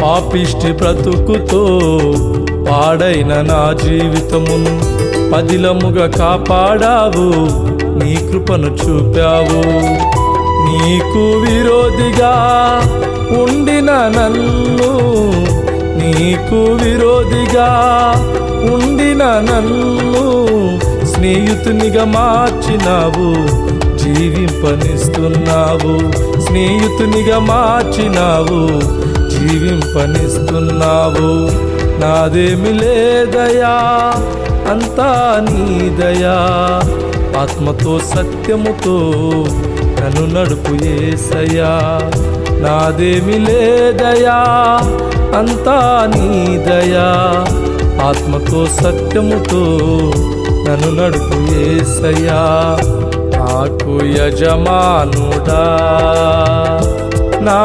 పాపిష్టి బ్రతుకుతో పాడైన నా జీవితమును పదిలముగా కాపాడావు, నీ కృపను చూపావు. నీకు విరోధిగా ఉండిన నన్ను, నీకు విరోధిగా ఉండిన నన్ను స్నేహితునిగా మార్చినావు, జీవింపనిస్తున్నావు. స్నేహితునిగా మార్చినావు, జీవింపనిస్తున్నావు. నాదేమి లేదయా, అంతా నీ దయా. ఆత్మతో సత్యముతో నన్ను నడుపు యేసయ్యా. నాదేమి లేదయా, అంతా నీ దయా. ఆత్మతో సత్యముతో నన్ను నడుపు యేసయ్యా. నాకు యజమానుడా, నా